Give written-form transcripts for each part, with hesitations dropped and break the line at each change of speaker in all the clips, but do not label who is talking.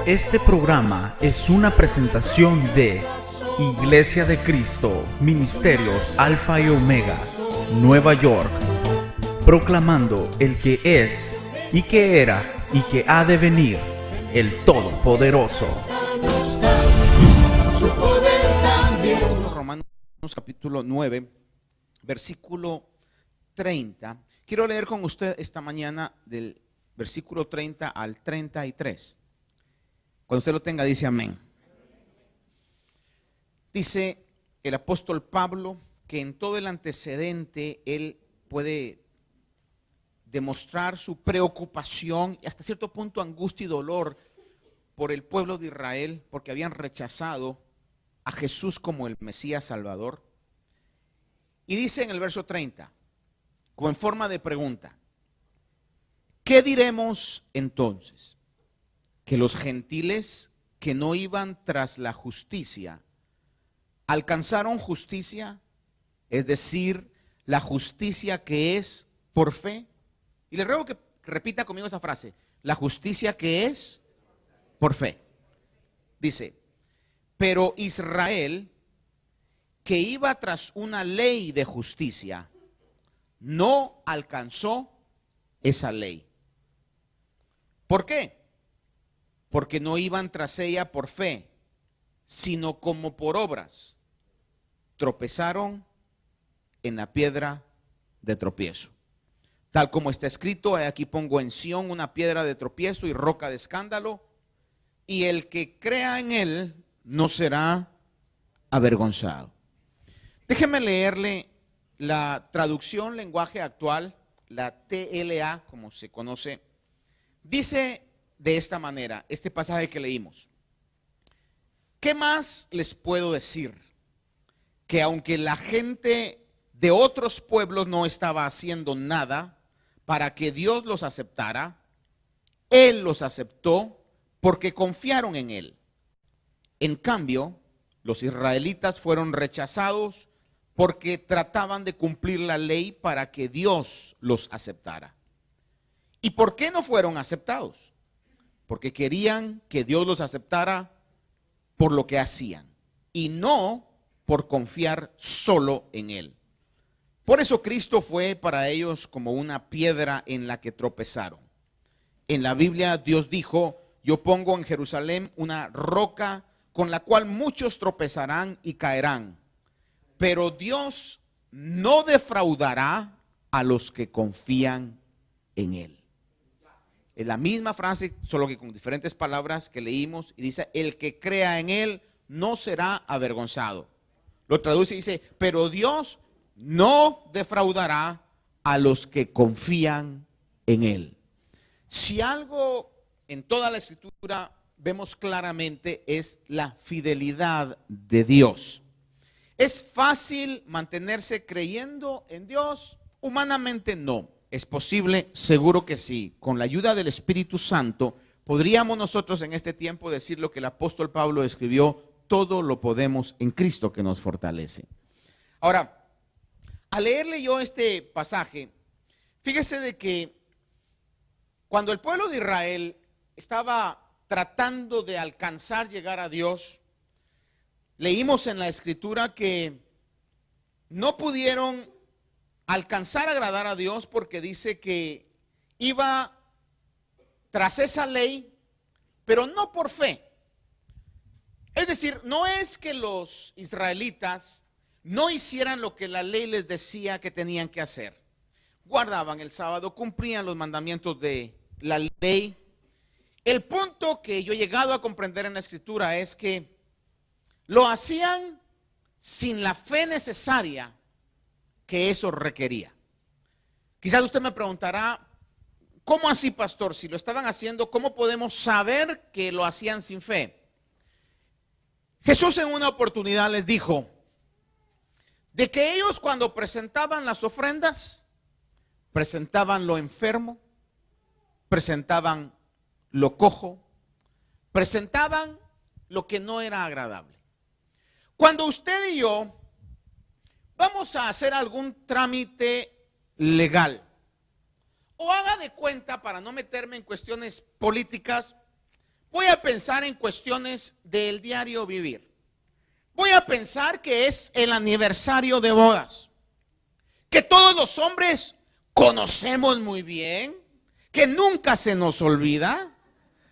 Este programa es una presentación de Iglesia de Cristo, Ministerios Alfa y Omega, Nueva York, proclamando el que es, y que era, y que ha de venir, el Todopoderoso.
Romanos capítulo 9, versículo 30. Quiero leer con usted esta mañana del versículo 30 al 33. Cuando usted lo tenga, dice amén. Dice el apóstol Pablo que en todo el antecedente él puede demostrar su preocupación y hasta cierto punto angustia y dolor por el pueblo de Israel, porque habían rechazado a Jesús como el Mesías Salvador. Y dice en el verso 30, como en forma de pregunta: ¿qué diremos entonces? ¿Que los gentiles que no iban tras la justicia alcanzaron justicia? Es decir, la justicia que es por fe. Y le ruego que repita conmigo esa frase: la justicia que es por fe. Dice: pero Israel, que iba tras una ley de justicia, no alcanzó esa ley. ¿Por qué? Porque no iban tras ella por fe, sino como por obras. Tropezaron en la piedra de tropiezo. Tal como está escrito, aquí pongo en Sión una piedra de tropiezo y roca de escándalo, y el que crea en él no será avergonzado. Déjeme leerle la traducción lenguaje actual, la TLA, como se conoce. Dice de esta manera, este pasaje que leímos: ¿qué más les puedo decir? Que aunque la gente de otros pueblos no estaba haciendo nada para que Dios los aceptara, Él los aceptó porque confiaron en Él. En cambio, los israelitas fueron rechazados porque trataban de cumplir la ley para que Dios los aceptara. ¿Y por qué no fueron aceptados? Porque querían que Dios los aceptara por lo que hacían y no por confiar solo en Él. Por eso Cristo fue para ellos como una piedra en la que tropezaron. En la Biblia Dios dijo: yo pongo en Jerusalén una roca con la cual muchos tropezarán y caerán, pero Dios no defraudará a los que confían en Él. Es la misma frase, solo que con diferentes palabras que leímos, y dice: el que crea en Él no será avergonzado. Lo traduce y dice: pero Dios no defraudará a los que confían en Él. Si algo en toda la Escritura vemos claramente es la fidelidad de Dios. ¿Es fácil mantenerse creyendo en Dios? Humanamente no. ¿Es posible? Seguro que sí. Con la ayuda del Espíritu Santo podríamos nosotros en este tiempo decir lo que el apóstol Pablo escribió: todo lo podemos en Cristo que nos fortalece. Ahora, al leerle yo este pasaje, fíjese de que cuando el pueblo de Israel estaba tratando de alcanzar llegar a Dios, leímos en la Escritura que no pudieron alcanzar a agradar a Dios porque dice que iba tras esa ley, pero no por fe. Es decir, no es que los israelitas no hicieran lo que la ley les decía que tenían que hacer. Guardaban el sábado, cumplían los mandamientos de la ley. El punto que yo he llegado a comprender en la Escritura es que lo hacían sin la fe necesaria que eso requería. Quizás usted me preguntará: ¿cómo así, pastor? Si lo estaban haciendo, ¿cómo podemos saber que lo hacían sin fe? Jesús en una oportunidad les dijo de que ellos, cuando presentaban las ofrendas, presentaban lo enfermo, presentaban lo cojo, presentaban lo que no era agradable. Cuando usted y yo vamos a hacer algún trámite legal, o haga de cuenta, para no meterme en cuestiones políticas, voy a pensar en cuestiones del diario vivir. Voy a pensar que es el aniversario de bodas, que todos los hombres conocemos muy bien, que nunca se nos olvida.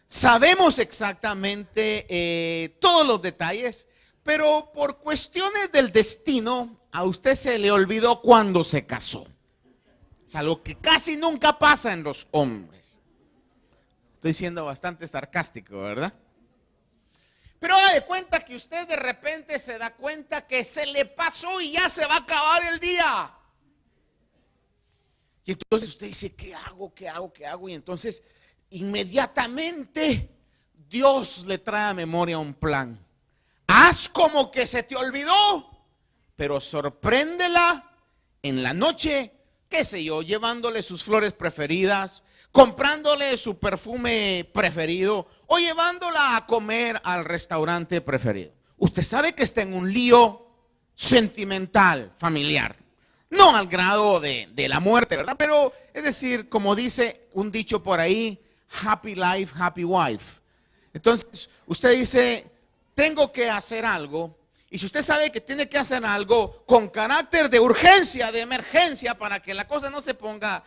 Sabemos exactamente todos los detalles, pero por cuestiones del destino, a usted se le olvidó cuando se casó. Es algo que casi nunca pasa en los hombres. Estoy siendo bastante sarcástico, ¿verdad? Pero haga de cuenta que usted de repente se da cuenta que se le pasó y ya se va a acabar el día. Y entonces usted dice, ¿qué hago? ¿Qué hago? ¿Qué hago? Y entonces inmediatamente Dios le trae a memoria un plan. Haz como que se te olvidó, pero sorpréndela en la noche, qué sé yo, llevándole sus flores preferidas, comprándole su perfume preferido o llevándola a comer al restaurante preferido. Usted sabe que está en un lío sentimental, familiar. No al grado de la muerte, ¿verdad? Pero es decir, como dice un dicho por ahí, happy life, happy wife. Entonces, usted dice, tengo que hacer algo. Y si usted sabe que tiene que hacer algo con carácter de urgencia, de emergencia, para que la cosa no se ponga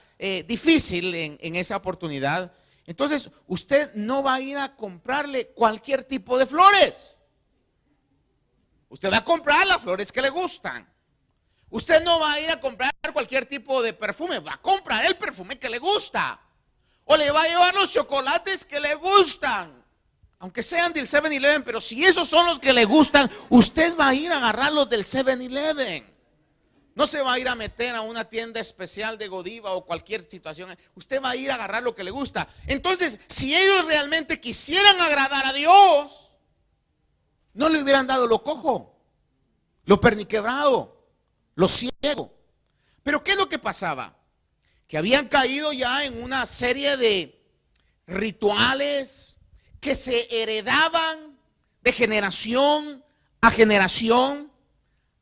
difícil en esa oportunidad, entonces usted no va a ir a comprarle cualquier tipo de flores. Usted va a comprar las flores que le gustan. Usted no va a ir a comprar cualquier tipo de perfume, va a comprar el perfume que le gusta. O le va a llevar los chocolates que le gustan. Aunque sean del 7-Eleven, pero si esos son los que le gustan, usted va a ir a agarrarlos del 7-Eleven. No se va a ir a meter a una tienda especial de Godiva o cualquier situación. Usted va a ir a agarrar lo que le gusta. Entonces, si ellos realmente quisieran agradar a Dios, no le hubieran dado lo cojo, lo perniquebrado, lo ciego. Pero ¿qué es lo que pasaba? Que habían caído ya en una serie de rituales que se heredaban de generación a generación.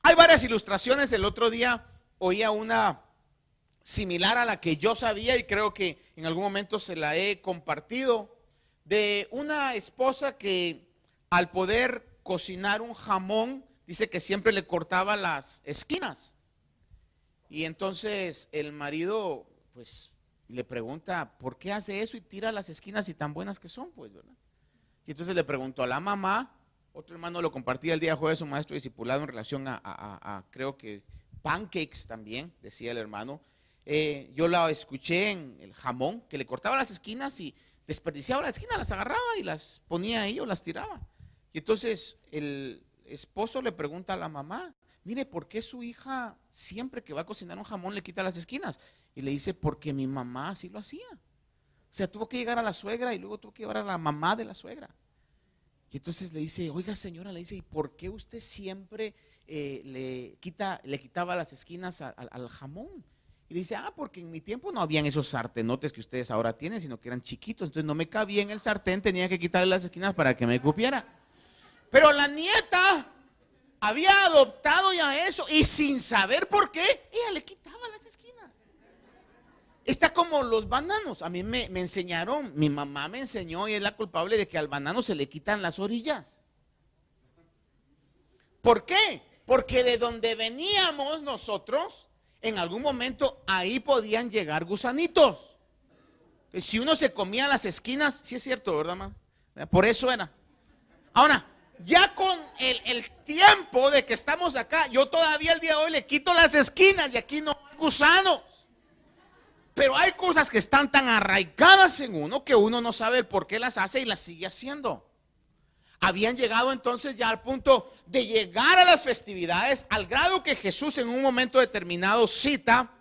Hay varias ilustraciones. El otro día oía una similar a la que yo sabía y creo que en algún momento se la he compartido, de una esposa que al poder cocinar un jamón, dice que siempre le cortaba las esquinas. Y entonces el marido pues le pregunta, ¿por qué hace eso y tira las esquinas y tan buenas que son? Pues, ¿verdad? Y entonces le preguntó a la mamá. Otro hermano lo compartía el día jueves, un maestro discipulado en relación a creo que pancakes también, decía el hermano. Yo la escuché en el jamón, que le cortaba las esquinas y desperdiciaba las esquinas, las agarraba y las ponía ahí o las tiraba. Y entonces el esposo le pregunta a la mamá, mire, ¿por qué su hija siempre que va a cocinar un jamón le quita las esquinas? Y le dice, porque mi mamá así lo hacía. O sea, tuvo que llegar a la suegra y luego tuvo que llevar a la mamá de la suegra. Y entonces le dice, oiga señora, le dice, ¿y por qué usted siempre le quitaba las esquinas al jamón? Y le dice, porque en mi tiempo no habían esos sartenotes que ustedes ahora tienen, sino que eran chiquitos. Entonces no me cabía en el sartén, tenía que quitarle las esquinas para que me cupiera. Pero la nieta había adoptado ya eso y sin saber por qué, ella le quitaba las esquinas. Está como los bananos. A mí me enseñaron, mi mamá me enseñó y es la culpable de que al banano se le quitan las orillas. ¿Por qué? Porque de donde veníamos nosotros, en algún momento ahí podían llegar gusanitos. Entonces, si uno se comía las esquinas, sí es cierto, ¿verdad, mamá? Por eso era. Ahora, ya con el tiempo de que estamos acá, yo todavía el día de hoy le quito las esquinas y aquí no hay gusanos. Pero hay cosas que están tan arraigadas en uno que uno no sabe el por qué las hace y las sigue haciendo. Habían llegado entonces ya al punto de llegar a las festividades, al grado que Jesús en un momento determinado cita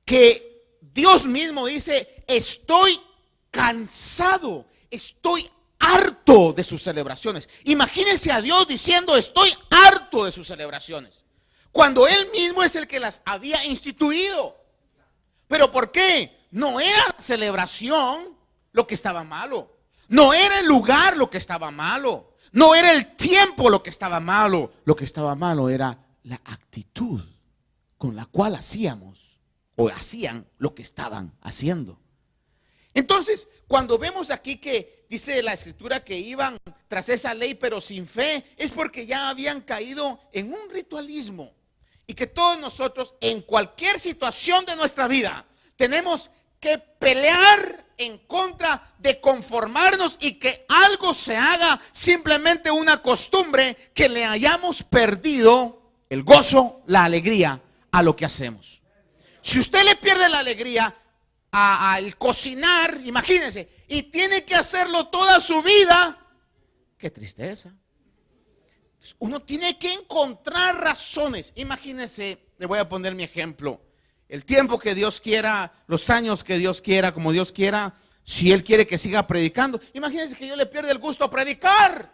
que Dios mismo dice, estoy cansado, estoy harto de sus celebraciones. Imagínense a Dios diciendo, estoy harto de sus celebraciones, cuando Él mismo es el que las había instituido. ¿Pero por qué? No era la celebración lo que estaba malo. No era el lugar lo que estaba malo. No era el tiempo lo que estaba malo. Lo que estaba malo era la actitud con la cual hacíamos o hacían lo que estaban haciendo. Entonces, cuando vemos aquí que dice la Escritura que iban tras esa ley pero sin fe, es porque ya habían caído en un ritualismo. Y que todos nosotros en cualquier situación de nuestra vida tenemos que pelear en contra de conformarnos y que algo se haga simplemente una costumbre, que le hayamos perdido el gozo, la alegría a lo que hacemos. Si usted le pierde la alegría al cocinar, imagínense, y tiene que hacerlo toda su vida, qué tristeza. Uno tiene que encontrar razones. Imagínense, le voy a poner mi ejemplo. El tiempo que Dios quiera, los años que Dios quiera, como Dios quiera, si Él quiere que siga predicando. Imagínense que yo le pierda el gusto a predicar.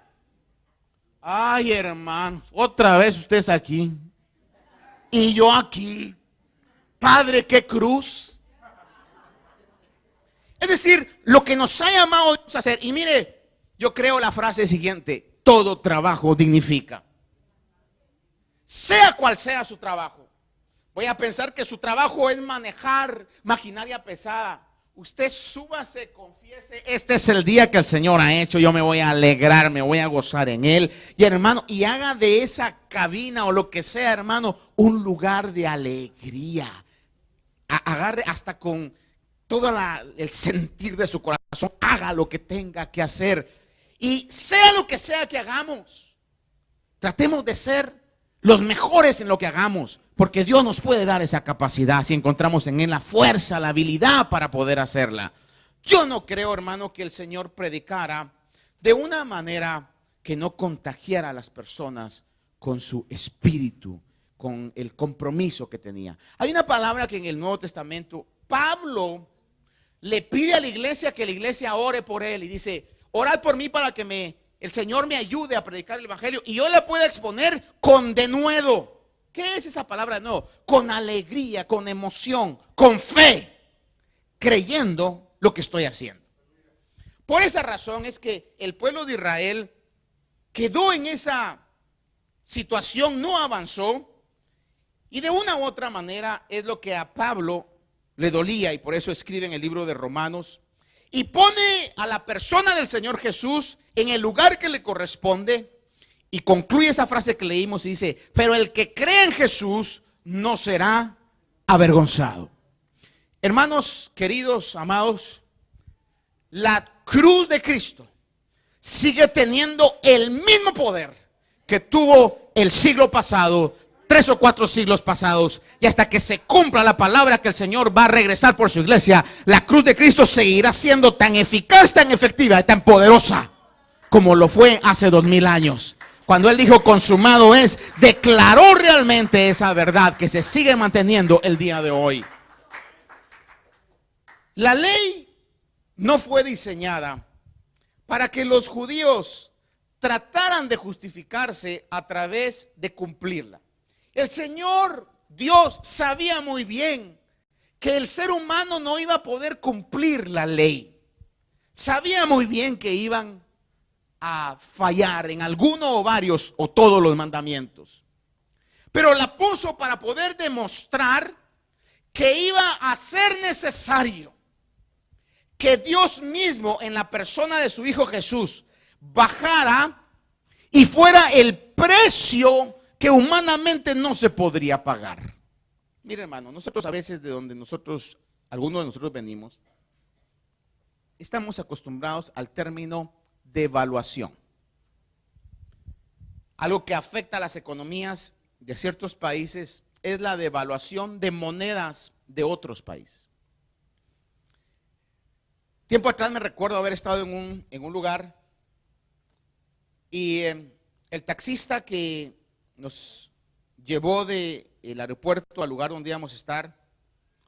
Ay, hermanos, otra vez ustedes aquí y yo aquí. Padre, qué cruz. Es decir, lo que nos ha llamado Dios a hacer. Y mire, yo creo la frase siguiente: todo trabajo dignifica. Sea cual sea su trabajo. Voy a pensar que su trabajo es manejar maquinaria pesada. Usted súbase, confiese: este es el día que el Señor ha hecho, yo me voy a alegrar, me voy a gozar en Él. Y hermano, y haga de esa cabina o lo que sea, hermano, un lugar de alegría. Agarre hasta con todo el sentir de su corazón, haga lo que tenga que hacer. Y sea lo que sea que hagamos, tratemos de ser los mejores en lo que hagamos, porque Dios nos puede dar esa capacidad si encontramos en Él la fuerza, la habilidad para poder hacerla. Yo no creo, hermano, que el Señor predicara de una manera que no contagiara a las personas con su espíritu, con el compromiso que tenía. Hay una palabra que en el Nuevo Testamento Pablo le pide a la iglesia que la iglesia ore por él y dice: orad por mí para que el Señor me ayude a predicar el evangelio y yo la pueda exponer con denuedo. ¿Qué es esa palabra de nuevo? Con alegría, con emoción, con fe, creyendo lo que estoy haciendo. Por esa razón es que el pueblo de Israel quedó en esa situación, no avanzó, y de una u otra manera es lo que a Pablo le dolía, y por eso escribe en el libro de Romanos y pone a la persona del Señor Jesús en el lugar que le corresponde. Y concluye esa frase que leímos y dice: pero el que cree en Jesús no será avergonzado. Hermanos queridos, amados, la cruz de Cristo sigue teniendo el mismo poder que tuvo el siglo pasado, 3 o 4 siglos pasados, y hasta que se cumpla la palabra que el Señor va a regresar por su iglesia, la cruz de Cristo seguirá siendo tan eficaz, tan efectiva y tan poderosa como lo fue hace 2000 años. Cuando Él dijo consumado es, declaró realmente esa verdad que se sigue manteniendo el día de hoy. La ley no fue diseñada para que los judíos trataran de justificarse a través de cumplirla. El Señor Dios sabía muy bien que el ser humano no iba a poder cumplir la ley. Sabía muy bien que iban a fallar en alguno o varios o todos los mandamientos, pero la puso para poder demostrar que iba a ser necesario que Dios mismo, en la persona de su Hijo Jesús, bajara y fuera el precio que humanamente no se podría pagar. Mire, hermano, nosotros a veces de donde algunos de nosotros venimos, estamos acostumbrados al término devaluación. Algo que afecta a las economías de ciertos países es la devaluación de monedas de otros países. Tiempo atrás me recuerdo haber estado en un lugar y el taxista que nos llevó del aeropuerto al lugar donde íbamos a estar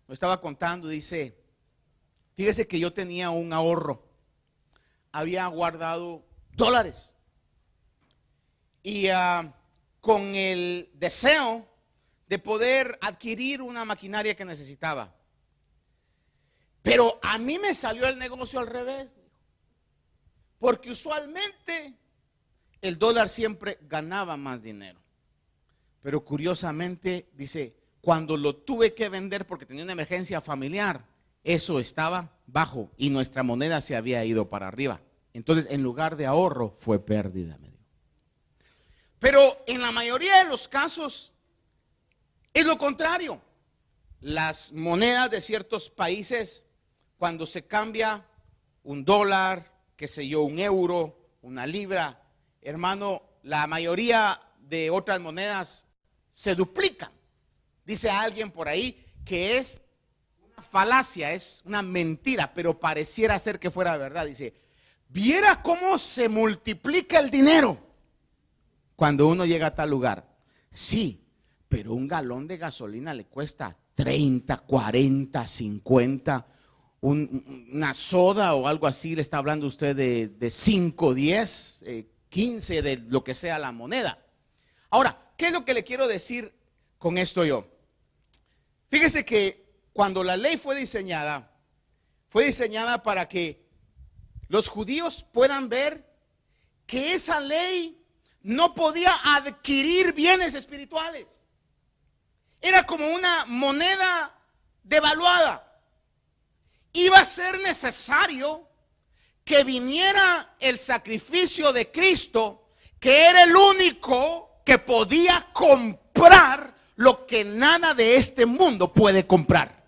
nos estaba contando, dice: fíjese que yo tenía un ahorro, había guardado dólares y con el deseo de poder adquirir una maquinaria que necesitaba. Pero a mí me salió el negocio al revés, porque usualmente el dólar siempre ganaba más dinero. Pero curiosamente, dice, cuando lo tuve que vender porque tenía una emergencia familiar, eso estaba bajo y nuestra moneda se había ido para arriba. Entonces, en lugar de ahorro, fue pérdida. Pero en la mayoría de los casos es lo contrario. Las monedas de ciertos países, cuando se cambia un dólar, qué sé yo, un euro, una libra, hermano, la mayoría de otras monedas se duplican. Dice alguien por ahí que es una falacia, es una mentira, pero pareciera ser que fuera verdad. Dice, viera cómo se multiplica el dinero cuando uno llega a tal lugar. Sí, pero un galón de gasolina le cuesta 30, 40, 50. Una soda o algo así, le está hablando usted de 5, 10, 15, de lo que sea la moneda. Ahora, ¿qué es lo que le quiero decir con esto yo? Fíjese que cuando la ley fue diseñada para que los judíos puedan ver que esa ley no podía adquirir bienes espirituales. Era como una moneda devaluada. Iba a ser necesario que viniera el sacrificio de Cristo, que era el único que podía comprar lo que nada de este mundo puede comprar.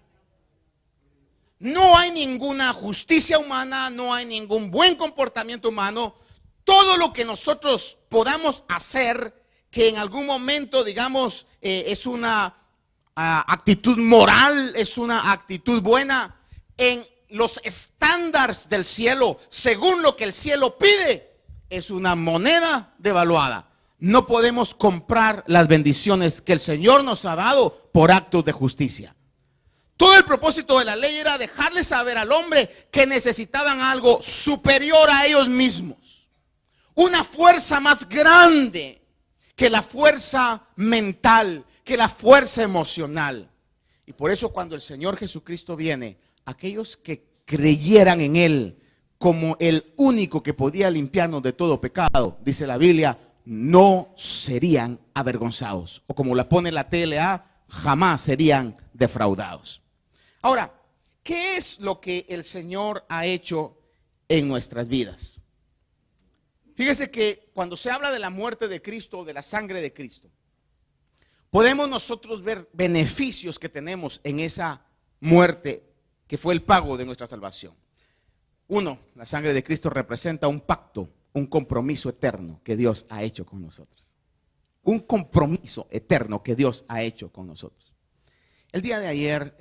No hay ninguna justicia humana, no hay ningún buen comportamiento humano. Todo lo que nosotros podamos hacer, que en algún momento, digamos, es una actitud moral, es una actitud buena, en los estándares del cielo, según lo que el cielo pide, es una moneda devaluada. No podemos comprar las bendiciones que el Señor nos ha dado por actos de justicia. Todo el propósito de la ley era dejarle saber al hombre que necesitaban algo superior a ellos mismos. Una fuerza más grande que la fuerza mental, que la fuerza emocional. Y por eso cuando el Señor Jesucristo viene, aquellos que creyeran en Él como el único que podía limpiarnos de todo pecado, dice la Biblia, no serían avergonzados. O como la pone la TLA, jamás serían defraudados. Ahora, ¿qué es lo que el Señor ha hecho en nuestras vidas? Fíjese que cuando se habla de la muerte de Cristo, de la sangre de Cristo, podemos nosotros ver beneficios que tenemos en esa muerte que fue el pago de nuestra salvación. Uno, la sangre de Cristo representa un pacto, un compromiso eterno que Dios ha hecho con nosotros. Un compromiso eterno que Dios ha hecho con nosotros. El día de ayer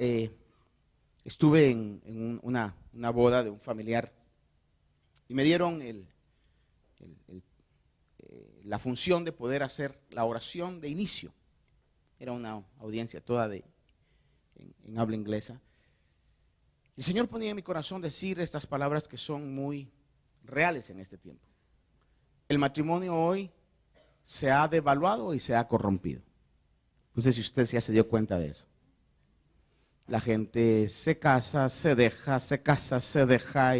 estuve en una boda de un familiar y me dieron la función de poder hacer la oración de inicio. Era una audiencia toda en habla inglesa. El Señor ponía en mi corazón decir estas palabras que son muy reales en este tiempo. El matrimonio hoy se ha devaluado y se ha corrompido. No sé si usted ya se dio cuenta de eso. La gente se casa, se deja, se casa, se deja.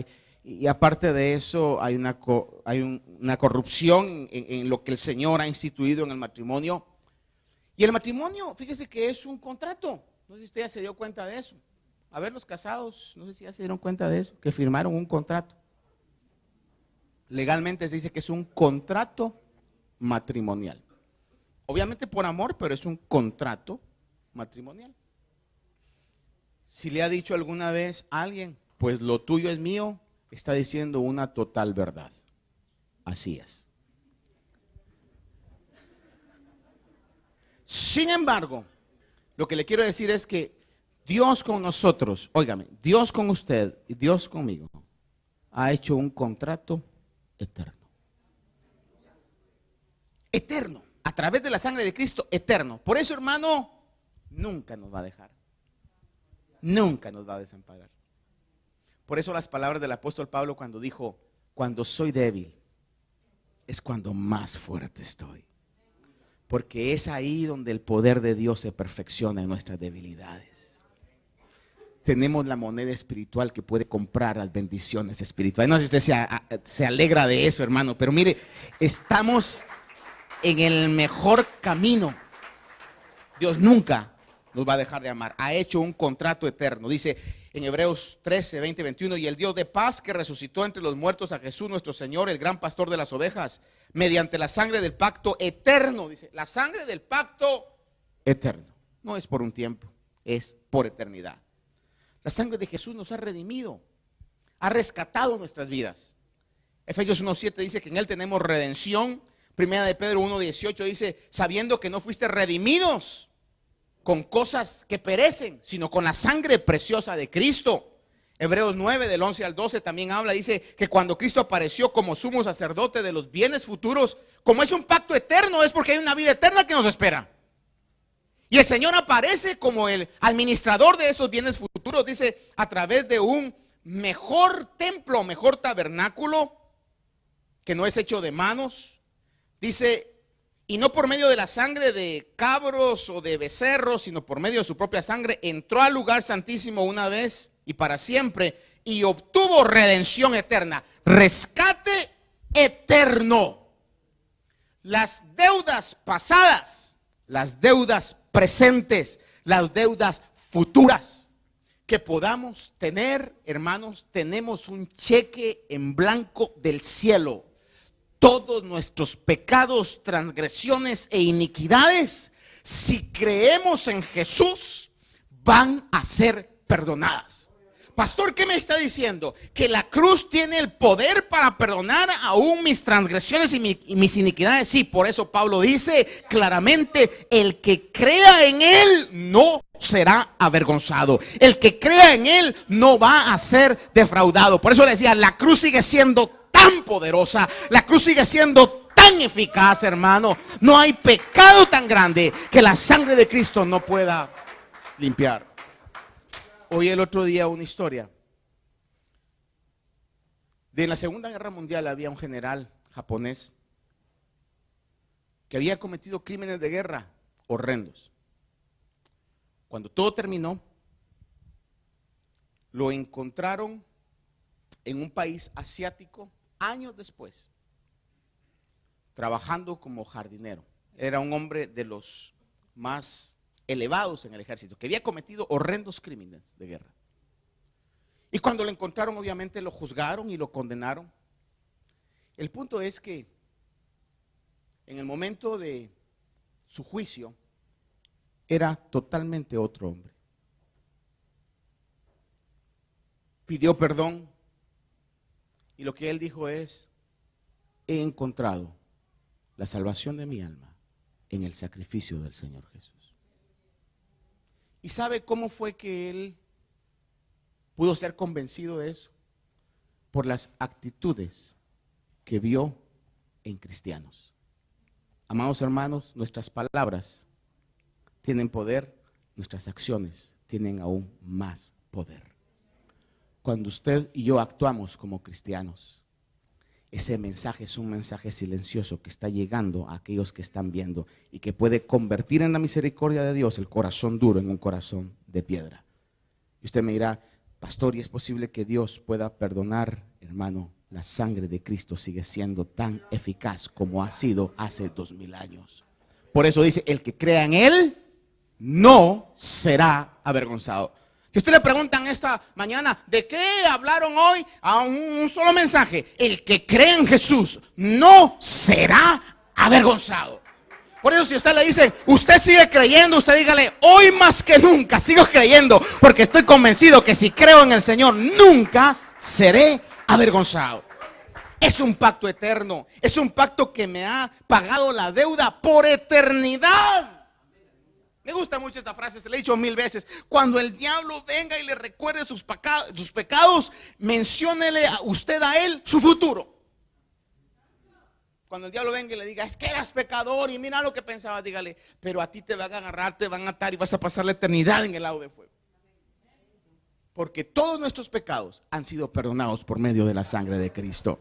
Y aparte de eso hay una corrupción en lo que el Señor ha instituido en el matrimonio. Y el matrimonio, fíjese que es un contrato. No sé si usted ya se dio cuenta de eso. A ver, los casados, no sé si ya se dieron cuenta de eso, que firmaron un contrato. Legalmente se dice que es un contrato matrimonial. Obviamente por amor, pero es un contrato matrimonial. Si le ha dicho alguna vez a alguien, pues lo tuyo es mío, está diciendo una total verdad. Así es. Sin embargo, lo que le quiero decir es que Dios con nosotros, óigame, Dios con usted y Dios conmigo, ha hecho un contrato eterno. Eterno, a través de la sangre de Cristo, eterno. Por eso, hermano, nunca nos va a dejar. Nunca nos va a desamparar. Por eso las palabras del apóstol Pablo cuando dijo, cuando soy débil, es cuando más fuerte estoy. Porque es ahí donde el poder de Dios se perfecciona en nuestras debilidades. Tenemos la moneda espiritual que puede comprar las bendiciones espirituales. No sé si usted se alegra de eso, hermano, pero mire, estamos en el mejor camino. Dios nunca nos va a dejar de amar. Ha hecho un contrato eterno. Dice en Hebreos 13, 20, 21, y el Dios de paz que resucitó entre los muertos a Jesús nuestro Señor, el gran pastor de las ovejas, mediante la sangre del pacto eterno, dice, la sangre del pacto eterno, no es por un tiempo, es por eternidad. La sangre de Jesús nos ha redimido, ha rescatado nuestras vidas. Efesios 1:7 dice que en Él tenemos redención. Primera de Pedro 1:18 dice, sabiendo que no fuiste redimidos con cosas que perecen, sino con la sangre preciosa de Cristo. Hebreos 9 del 11 al 12 también habla, dice que cuando Cristo apareció como sumo sacerdote de los bienes futuros, como es un pacto eterno, es porque hay una vida eterna que nos espera. Y el Señor aparece como el administrador de esos bienes futuros, dice, a través de un mejor templo, mejor tabernáculo, que no es hecho de manos. Dice, y no por medio de la sangre de cabros o de becerros, sino por medio de su propia sangre, entró al lugar santísimo una vez y para siempre, y obtuvo redención eterna, rescate eterno. Las deudas pasadas, las deudas presentes, las deudas futuras que podamos tener, hermanos, tenemos un cheque en blanco del cielo. Todos nuestros pecados, transgresiones e iniquidades, si creemos en Jesús, van a ser perdonadas. Pastor, ¿qué me está diciendo? Que la cruz tiene el poder para perdonar aún mis transgresiones y mis iniquidades. Sí, por eso Pablo dice claramente, el que crea en Él no será avergonzado. El que crea en Él no va a ser defraudado. Por eso le decía, la cruz sigue siendo tan poderosa, la cruz sigue siendo tan eficaz, hermano. No hay pecado tan grande que la sangre de Cristo no pueda limpiar. Oí el otro día una historia de en la Segunda Guerra Mundial había un general japonés que había cometido crímenes de guerra horrendos. Cuando todo terminó, lo encontraron en un país asiático años después, trabajando como jardinero. Era un hombre de los más elevados en el ejército, que había cometido horrendos crímenes de guerra. Y cuando lo encontraron, obviamente lo juzgaron y lo condenaron. El punto es que en el momento de su juicio, era totalmente otro hombre. Pidió perdón y lo que él dijo es, he encontrado la salvación de mi alma en el sacrificio del Señor Jesús. ¿Y sabe cómo fue que él pudo ser convencido de eso? Por las actitudes que vio en cristianos. Amados hermanos, nuestras palabras tienen poder, nuestras acciones tienen aún más poder. Cuando usted y yo actuamos como cristianos, ese mensaje es un mensaje silencioso que está llegando a aquellos que están viendo y que puede convertir en la misericordia de Dios el corazón duro en un corazón de piedra. Y usted me dirá, pastor, ¿y es posible que Dios pueda perdonar? Hermano, la sangre de Cristo sigue siendo tan eficaz como ha sido hace 2000 años. Por eso dice, el que crea en Él no será avergonzado. Si usted le preguntan esta mañana, ¿de qué hablaron hoy? A un solo mensaje, el que cree en Jesús no será avergonzado. Por eso si usted le dice, usted sigue creyendo, usted dígale, hoy más que nunca sigo creyendo, porque estoy convencido que si creo en el Señor, nunca seré avergonzado. Es un pacto eterno, es un pacto que me ha pagado la deuda por eternidad. Me gusta mucho esta frase, se la he dicho 1000 veces. Cuando el diablo venga y le recuerde sus pecados, menciónele a usted a él su futuro. Cuando el diablo venga y le diga, es que eras pecador y mira lo que pensabas, dígale, pero a ti te van a agarrar, te van a atar y vas a pasar la eternidad en el lago de fuego. Porque todos nuestros pecados han sido perdonados por medio de la sangre de Cristo.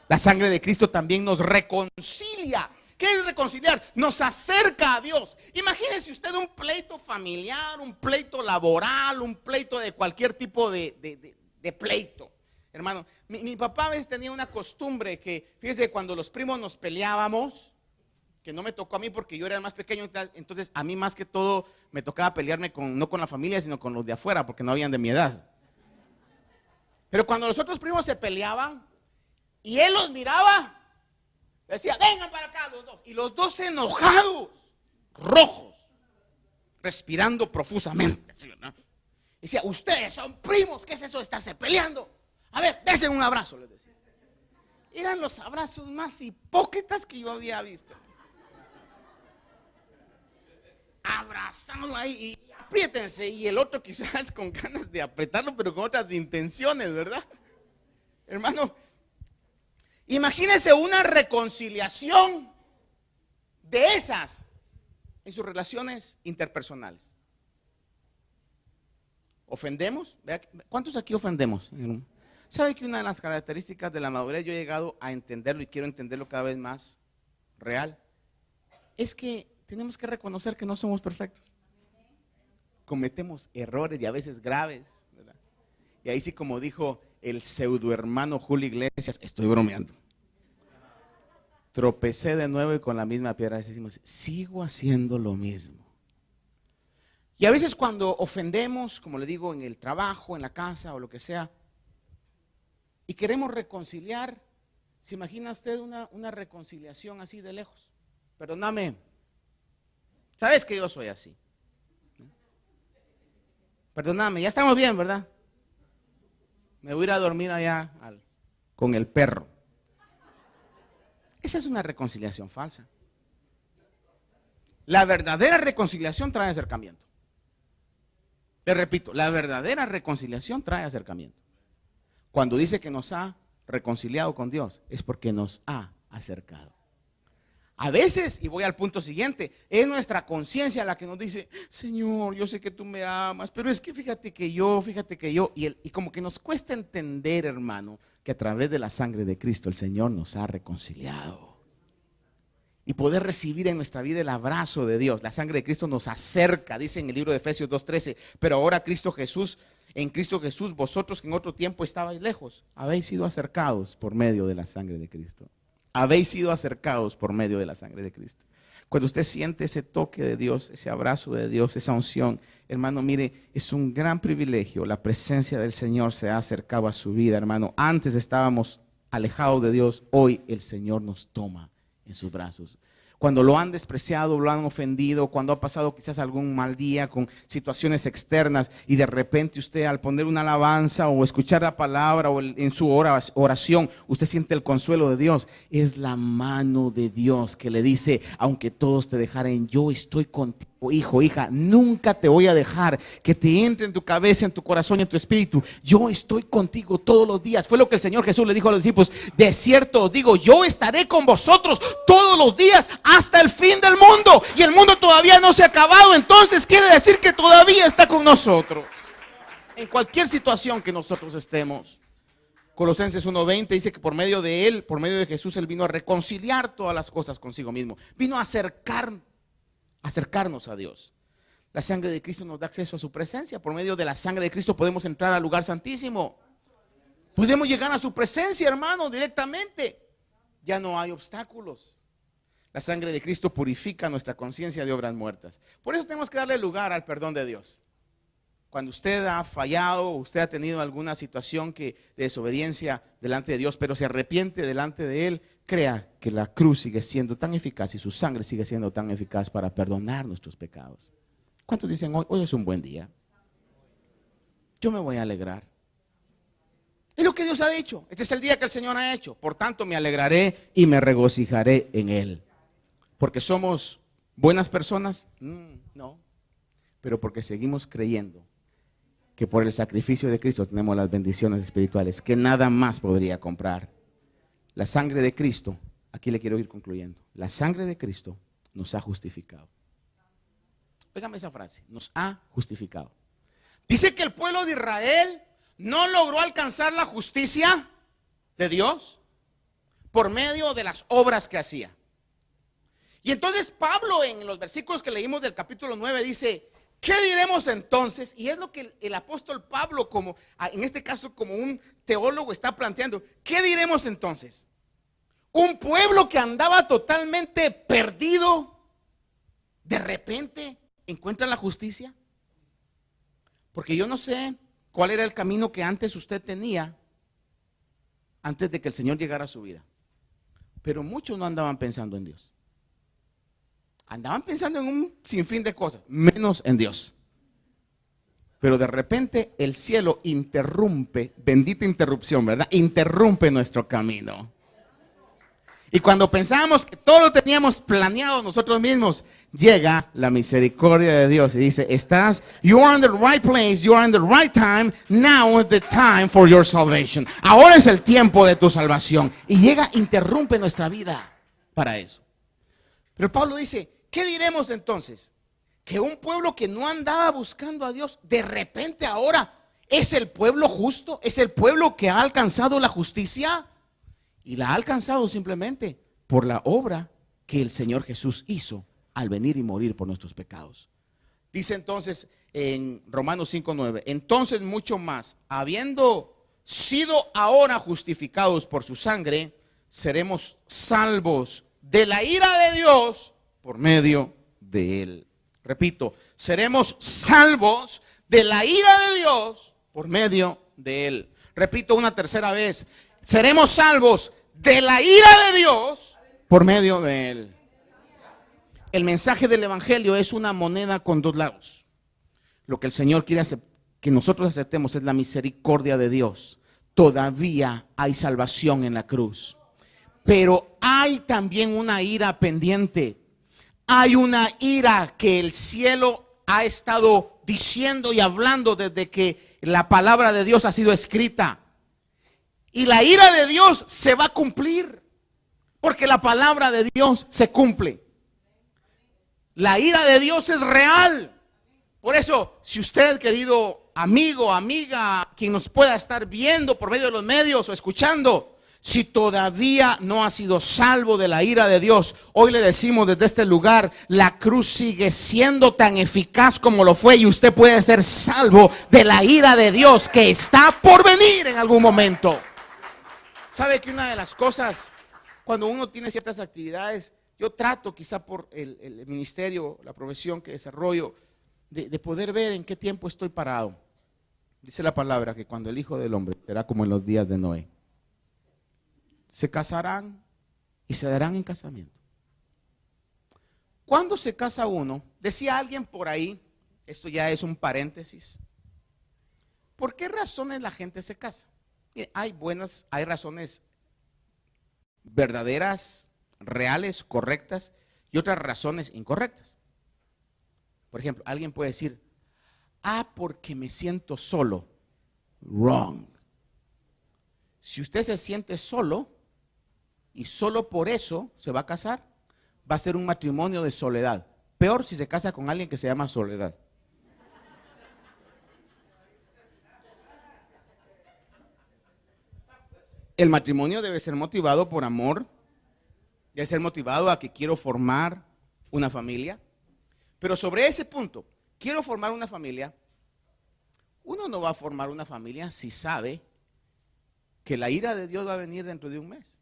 La sangre de Cristo también nos reconcilia. ¿Qué es reconciliar? Nos acerca a Dios. Imagínese usted un pleito familiar, un pleito laboral, un pleito de cualquier tipo de pleito. Hermano, mi papá a veces tenía una costumbre que, fíjese, cuando los primos nos peleábamos, que no me tocó a mí porque yo era el más pequeño, entonces a mí más que todo me tocaba pelearme no con la familia, sino con los de afuera, porque no habían de mi edad. Pero cuando los otros primos se peleaban y él los miraba, decía, vengan para acá los dos. Y los dos enojados, rojos, respirando profusamente. ¿Sí, no? Decía, ustedes son primos, ¿qué es eso de estarse peleando? A ver, dense un abrazo, les decía. Eran los abrazos más hipócritas que yo había visto. Abrazado ahí y apriétense. Y el otro quizás con ganas de apretarlo, pero con otras intenciones, ¿verdad? Hermano, imagínense una reconciliación de esas en sus relaciones interpersonales. ¿Ofendemos? ¿Cuántos aquí ofendemos? ¿Sabe que una de las características de la madurez, yo he llegado a entenderlo y quiero entenderlo cada vez más real, es que tenemos que reconocer que no somos perfectos. Cometemos errores y a veces graves, ¿verdad? Y ahí sí, como dijo el pseudo hermano Julio Iglesias, estoy bromeando. Tropecé de nuevo y con la misma piedra decimos, sigo haciendo lo mismo. Y a veces cuando ofendemos, como le digo, en el trabajo, en la casa o lo que sea, y queremos reconciliar, ¿se imagina usted una reconciliación así de lejos? Perdóname, sabes que yo soy así. Perdóname, ya estamos bien, ¿verdad? Me voy a ir a dormir allá con el perro. Esa es una reconciliación falsa. La verdadera reconciliación trae acercamiento. Te repito, la verdadera reconciliación trae acercamiento. Cuando dice que nos ha reconciliado con Dios, es porque nos ha acercado. A veces, y voy al punto siguiente, es nuestra conciencia la que nos dice, Señor, yo sé que tú me amas, pero es que fíjate que yo, y como que nos cuesta entender, hermano, que a través de la sangre de Cristo el Señor nos ha reconciliado. Y poder recibir en nuestra vida el abrazo de Dios. La sangre de Cristo nos acerca, dice en el libro de Efesios 2:13, pero ahora en Cristo Jesús, vosotros que en otro tiempo estabais lejos, habéis sido acercados por medio de la sangre de Cristo. Habéis sido acercados por medio de la sangre de Cristo. Cuando usted siente ese toque de Dios, ese abrazo de Dios, esa unción, hermano, mire, es un gran privilegio. La presencia del Señor se ha acercado a su vida, hermano. Antes estábamos alejados de Dios, hoy el Señor nos toma en sus brazos. Cuando lo han despreciado, lo han ofendido, cuando ha pasado quizás algún mal día con situaciones externas y de repente usted al poner una alabanza o escuchar la palabra o en su oración, usted siente el consuelo de Dios. Es la mano de Dios que le dice, aunque todos te dejaren, yo estoy contigo. Hijo, hija, nunca te voy a dejar, que te entre en tu cabeza, en tu corazón y en tu espíritu. Yo estoy contigo todos los días. Fue lo que el Señor Jesús le dijo a los discípulos. De cierto os digo, yo estaré con vosotros todos los días hasta el fin del mundo. Y el mundo todavía no se ha acabado. Entonces quiere decir que todavía está con nosotros. En cualquier situación que nosotros estemos. Colosenses 1:20 dice que por medio de Él, por medio de Jesús, Él vino a reconciliar todas las cosas consigo mismo. Vino a acercarnos a Dios. La sangre de Cristo nos da acceso a su presencia. Por medio de la sangre de Cristo podemos entrar al lugar santísimo. Podemos llegar a su presencia, hermano, directamente. Ya no hay obstáculos. La sangre de Cristo purifica nuestra conciencia de obras muertas. Por eso tenemos que darle lugar al perdón de Dios. Cuando usted ha fallado, usted ha tenido alguna situación de desobediencia delante de Dios, pero se arrepiente delante de Él, crea que la cruz sigue siendo tan eficaz y su sangre sigue siendo tan eficaz para perdonar nuestros pecados. ¿Cuántos dicen hoy es un buen día? Yo me voy a alegrar. Es lo que Dios ha dicho. Este es el día que el Señor ha hecho. Por tanto me alegraré y me regocijaré en Él. ¿Porque somos buenas personas? No. Pero porque seguimos creyendo que por el sacrificio de Cristo tenemos las bendiciones espirituales que nada más podría comprar. La sangre de Cristo, aquí le quiero ir concluyendo, la sangre de Cristo nos ha justificado. Óigame esa frase, nos ha justificado. Dice que el pueblo de Israel no logró alcanzar la justicia de Dios por medio de las obras que hacía. Y entonces Pablo en los versículos que leímos del capítulo 9 dice, ¿qué diremos entonces? Y es lo que el apóstol Pablo, como en este caso como un teólogo, está planteando. ¿Qué diremos entonces? Un pueblo que andaba totalmente perdido, de repente encuentra la justicia. Porque yo no sé cuál era el camino que antes usted tenía, antes de que el Señor llegara a su vida. Pero muchos no andaban pensando en Dios. Andaban pensando en un sinfín de cosas, menos en Dios. Pero de repente el cielo interrumpe, bendita interrupción, ¿verdad? Interrumpe nuestro camino. Y cuando pensábamos que todo lo teníamos planeado nosotros mismos, llega la misericordia de Dios y dice, you are in the right place, you are in the right time, now is the time for your salvation. Ahora es el tiempo de tu salvación. Y llega, interrumpe nuestra vida para eso. Pero Pablo dice, ¿qué diremos entonces? Que un pueblo que no andaba buscando a Dios, de repente ahora es el pueblo justo, es el pueblo que ha alcanzado la justicia. Y la ha alcanzado simplemente por la obra que el Señor Jesús hizo al venir y morir por nuestros pecados. Dice entonces en Romanos 5:9, entonces mucho más, habiendo sido ahora justificados por su sangre, seremos salvos de la ira de Dios por medio de él. Repito, seremos salvos de la ira de Dios por medio de él. Repito una tercera vez, seremos salvos de la ira de Dios por medio de él. El mensaje del evangelio es una moneda con dos lados. Lo que el Señor quiere que nosotros aceptemos es la misericordia de Dios. Todavía hay salvación en la cruz, pero hay también una ira pendiente. Hay una ira que el cielo ha estado diciendo y hablando desde que la palabra de Dios ha sido escrita. Y la ira de Dios se va a cumplir, porque la palabra de Dios se cumple. La ira de Dios es real. Por eso, si usted, querido amigo, amiga, quien nos pueda estar viendo por medio de los medios o escuchando, si todavía no ha sido salvo de la ira de Dios, hoy le decimos desde este lugar, la cruz sigue siendo tan eficaz como lo fue y usted puede ser salvo de la ira de Dios que está por venir en algún momento. ¿Sabe que una de las cosas, cuando uno tiene ciertas actividades, yo trato quizá por el ministerio, la profesión que desarrollo, de poder ver en qué tiempo estoy parado? Dice la palabra que cuando el Hijo del Hombre será como en los días de Noé. Se casarán y se darán en casamiento. ¿Cuándo se casa uno? Decía alguien por ahí, esto ya es un paréntesis, ¿por qué razones la gente se casa? Hay razones verdaderas, reales, correctas y otras razones incorrectas. Por ejemplo, alguien puede decir, porque me siento solo. Wrong. Si usted se siente solo y solo por eso se va a casar, va a ser un matrimonio de soledad. Peor si se casa con alguien que se llama Soledad. El matrimonio debe ser motivado por amor, debe ser motivado a que quiero formar una familia. Pero sobre ese punto, quiero formar una familia, uno no va a formar una familia si sabe que la ira de Dios va a venir dentro de un mes.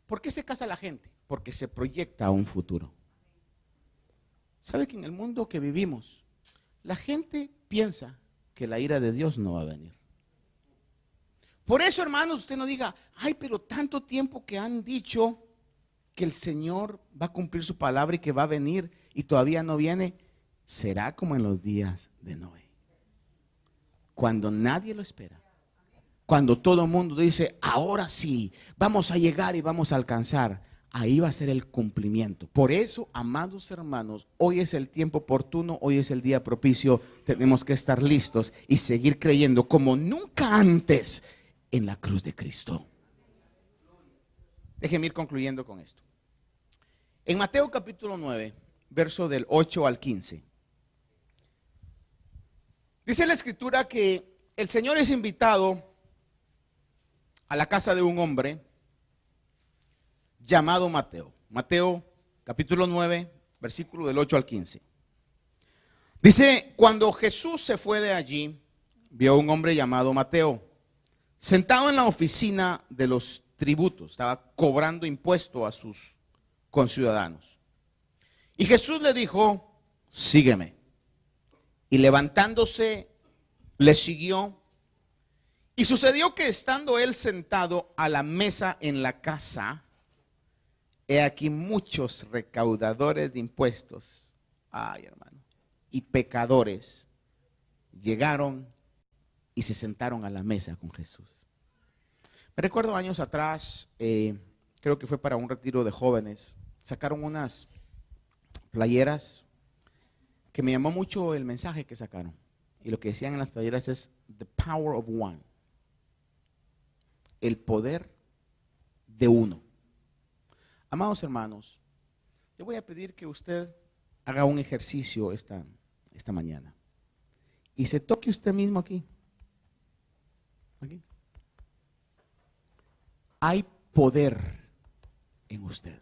¿Por qué se casa la gente? Porque se proyecta a un futuro. ¿Sabe que en el mundo que vivimos, la gente piensa que la ira de Dios no va a venir? Por eso, hermanos, usted no diga, pero tanto tiempo que han dicho que el Señor va a cumplir su palabra y que va a venir y todavía no viene. Será como en los días de Noé, cuando nadie lo espera, cuando todo el mundo dice, ahora sí, vamos a llegar y vamos a alcanzar. Ahí va a ser el cumplimiento. Por eso, amados hermanos, hoy es el tiempo oportuno, hoy es el día propicio. Tenemos que estar listos y seguir creyendo como nunca antes en la cruz de Cristo. Déjenme ir concluyendo con esto. En Mateo capítulo 9, verso del 8 al 15, dice la escritura que el Señor es invitado a la casa de un hombre llamado Mateo. Mateo capítulo 9, versículo del 8 al 15. Dice, cuando Jesús se fue de allí, vio a un hombre llamado Mateo, sentado en la oficina de los tributos, estaba cobrando impuesto a sus conciudadanos. Y Jesús le dijo, sígueme. Y levantándose, le siguió. Y sucedió que estando él sentado a la mesa en la casa, he aquí muchos recaudadores de impuestos, ay hermano, y pecadores llegaron y se sentaron a la mesa con Jesús. Me recuerdo años atrás, creo que fue para un retiro de jóvenes, sacaron unas playeras que me llamó mucho el mensaje que sacaron. Y lo que decían en las playeras es The Power of One. El poder de uno. Amados hermanos, le voy a pedir que usted haga un ejercicio esta mañana. Y se toque usted mismo aquí. Aquí. Hay poder en usted.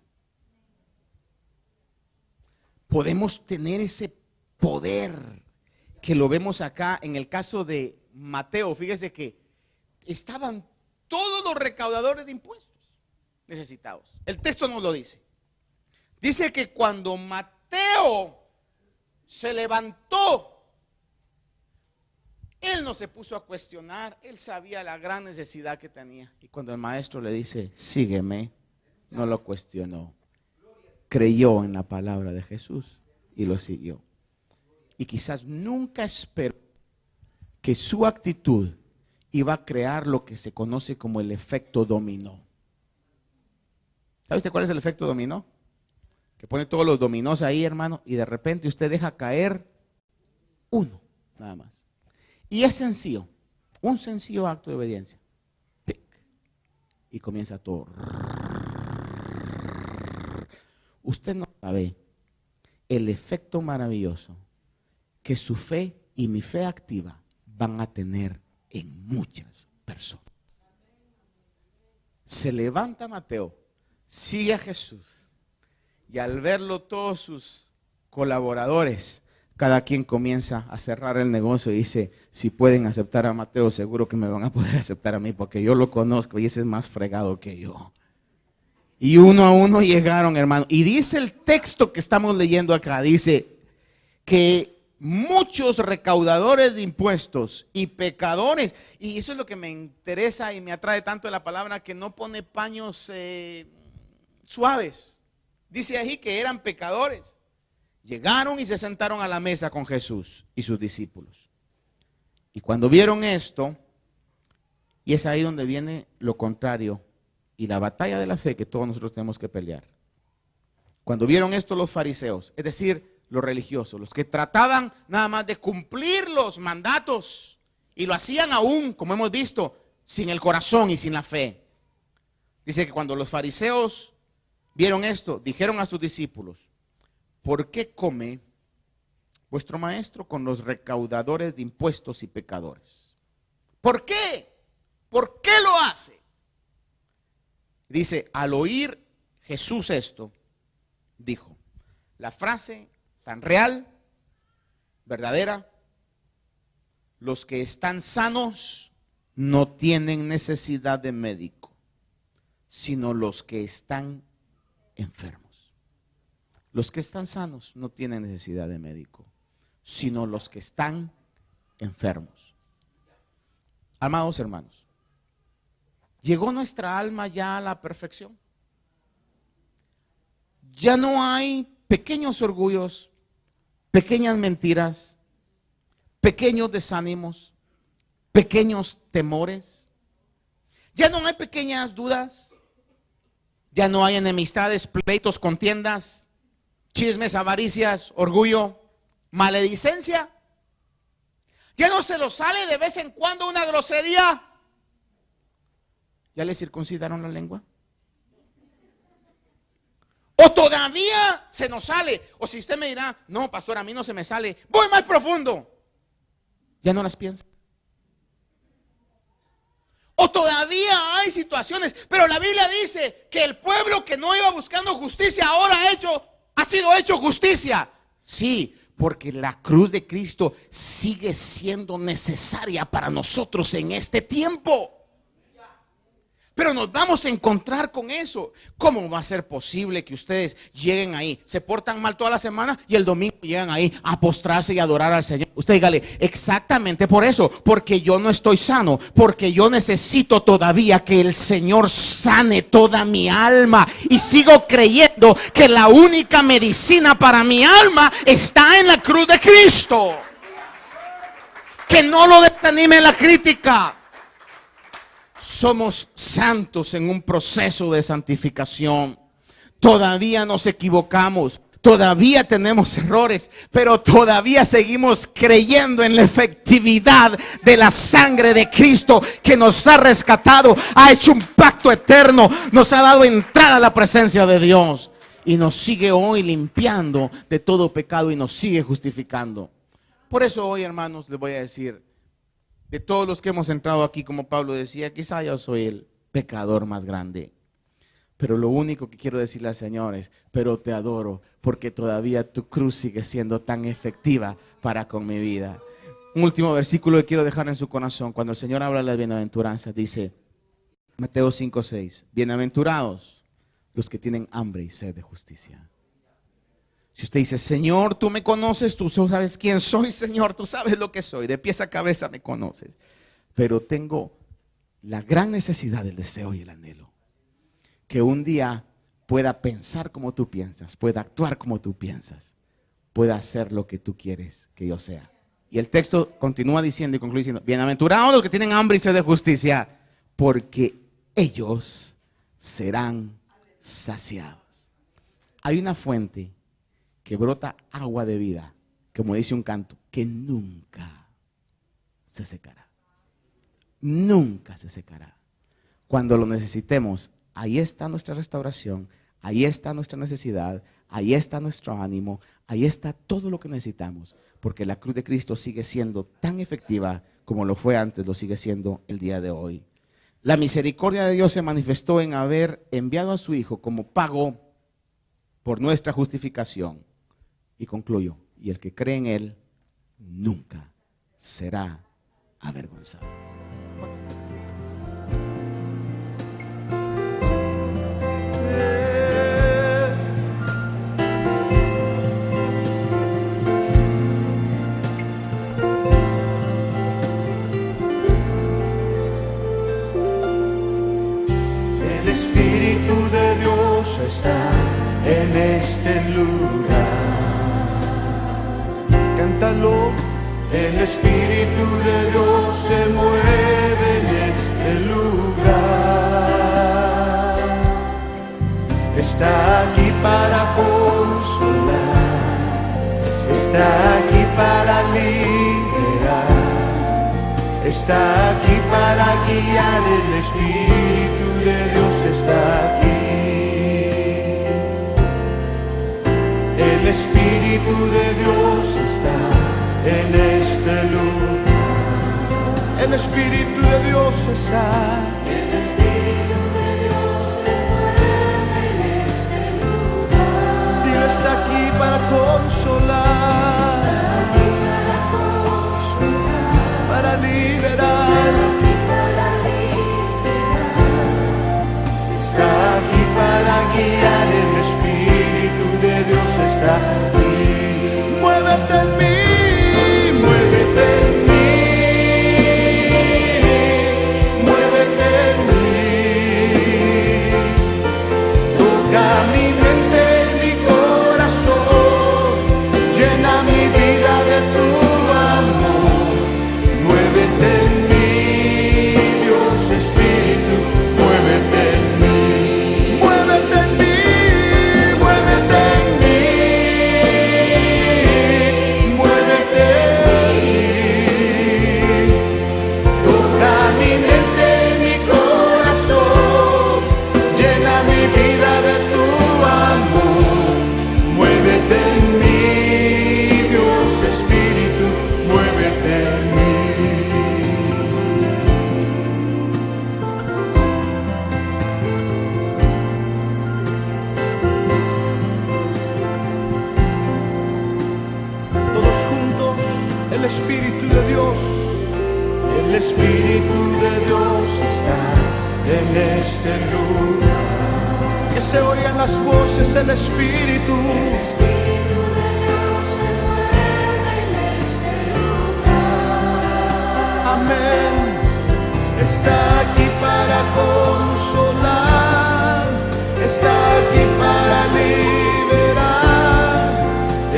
Podemos tener ese poder que lo vemos acá en el caso de Mateo. Fíjese que estaban todos los recaudadores de impuestos necesitados. El texto nos lo dice. Dice que cuando Mateo se levantó, él no se puso a cuestionar, él sabía la gran necesidad que tenía. Y cuando el maestro le dice, sígueme, no lo cuestionó. Creyó en la palabra de Jesús y lo siguió. Y quizás nunca esperó que su actitud iba a crear lo que se conoce como el efecto dominó. ¿Sabe usted cuál es el efecto dominó? Que pone todos los dominós ahí, hermano, y de repente usted deja caer uno, nada más. Y es sencillo, un sencillo acto de obediencia. Pic. Y comienza todo. Usted no sabe el efecto maravilloso que su fe y mi fe activa van a tener en muchas personas. Se levanta Mateo, sigue a Jesús, y al verlo todos sus colaboradores, cada quien comienza a cerrar el negocio y dice, si pueden aceptar a Mateo, seguro que me van a poder aceptar a mí, porque yo lo conozco y ese es más fregado que yo. Y uno a uno llegaron, hermano. Y dice el texto que estamos leyendo acá, dice que muchos recaudadores de impuestos y pecadores, y eso es lo que me interesa y me atrae tanto de la palabra, que no pone paños suaves. Dice ahí que eran pecadores. Llegaron y se sentaron a la mesa con Jesús y sus discípulos. Y cuando vieron esto, y es ahí donde viene lo contrario y la batalla de la fe que todos nosotros tenemos que pelear. Cuando vieron esto los fariseos, es decir, los religiosos, los que trataban nada más de cumplir los mandatos y lo hacían aún, como hemos visto, sin el corazón y sin la fe. Dice que cuando los fariseos vieron esto, dijeron a sus discípulos, ¿por qué come vuestro maestro con los recaudadores de impuestos y pecadores? ¿Por qué? ¿Por qué lo hace? Dice, al oír Jesús esto, dijo, la frase tan real, verdadera, los que están sanos no tienen necesidad de médico, sino los que están enfermos. Los que están sanos no tienen necesidad de médico, sino los que están enfermos. Amados hermanos, ¿llegó nuestra alma ya a la perfección? Ya no hay pequeños orgullos, pequeñas mentiras, pequeños desánimos, pequeños temores. Ya no hay pequeñas dudas. Ya no hay enemistades, pleitos, contiendas, chismes, avaricias, orgullo, maledicencia. Ya no se los sale de vez en cuando una grosería. ¿Ya le circuncidaron la lengua? O todavía se nos sale. O si usted me dirá, no, pastor, a mí no se me sale. Voy más profundo. ¿Ya no las piensa? O todavía hay situaciones, pero la Biblia dice que el pueblo que no iba buscando justicia ahora ha sido hecho justicia. Sí, porque la cruz de Cristo sigue siendo necesaria para nosotros en este tiempo. Pero nos vamos a encontrar con eso. ¿Cómo va a ser posible que ustedes lleguen ahí, se portan mal toda la semana y el domingo llegan ahí a postrarse y adorar al Señor? Usted dígale, exactamente por eso, porque yo no estoy sano, porque yo necesito todavía que el Señor sane toda mi alma. Y sigo creyendo que la única medicina para mi alma está en la cruz de Cristo. Que no lo desanime la crítica. Somos santos en un proceso de santificación. Todavía nos equivocamos, todavía tenemos errores, pero todavía seguimos creyendo en la efectividad de la sangre de Cristo que nos ha rescatado, ha hecho un pacto eterno, nos ha dado entrada a la presencia de Dios y nos sigue hoy limpiando de todo pecado y nos sigue justificando. Por eso hoy, hermanos, les voy a decir, de todos los que hemos entrado aquí, como Pablo decía, quizá yo soy el pecador más grande. Pero lo único que quiero decirle al Señor es, pero te adoro porque todavía tu cruz sigue siendo tan efectiva para con mi vida. Un último versículo que quiero dejar en su corazón. Cuando el Señor habla de las bienaventuranzas, dice, Mateo 5:6, bienaventurados los que tienen hambre y sed de justicia. Si usted dice, Señor, tú me conoces, tú sabes quién soy, Señor, tú sabes lo que soy, de pies a cabeza me conoces. Pero tengo la gran necesidad, el deseo y el anhelo, que un día pueda pensar como tú piensas, pueda actuar como tú piensas, pueda hacer lo que tú quieres que yo sea. Y el texto continúa diciendo y concluye diciendo, bienaventurados los que tienen hambre y sed de justicia, porque ellos serán saciados. Hay una fuente que brota agua de vida, como dice un canto, que nunca se secará. Nunca se secará. Cuando lo necesitemos, ahí está nuestra restauración, ahí está nuestra necesidad, ahí está nuestro ánimo, ahí está todo lo que necesitamos, porque la cruz de Cristo sigue siendo tan efectiva como lo fue antes, lo sigue siendo el día de hoy. La misericordia de Dios se manifestó en haber enviado a su Hijo como pago por nuestra justificación. Y concluyo, y el que cree en Él nunca será avergonzado.
El Espíritu de Dios está en este lugar. Cántalo, el Espíritu de Dios se mueve en este lugar. Está aquí para consolar, está aquí para liberar, está aquí para guiar. El Espíritu de Dios está aquí. El Espíritu de Dios está en este lugar. El Espíritu de Dios está. El Espíritu de Dios se mueve en este lugar. Dios está aquí para consolar. Está aquí para consolar. Para liberar. Está aquí para guiar. El Espíritu de Dios está aquí. Muévete en mí. Muévete en mí, muévete en mí, toca mi mente, mi corazón, llena mi vida de tu amor, muévete en mí, Dios Espíritu, muévete en mí, muévete en mí, muévete en mí. se oigan las voces del Espíritu. Amén. Está aquí para consolar, está aquí para liberar,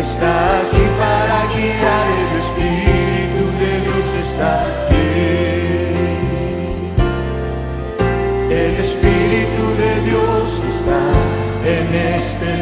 está aquí para guiar. El Espíritu de Dios está aquí. El Espíritu de Dios está en este lugar.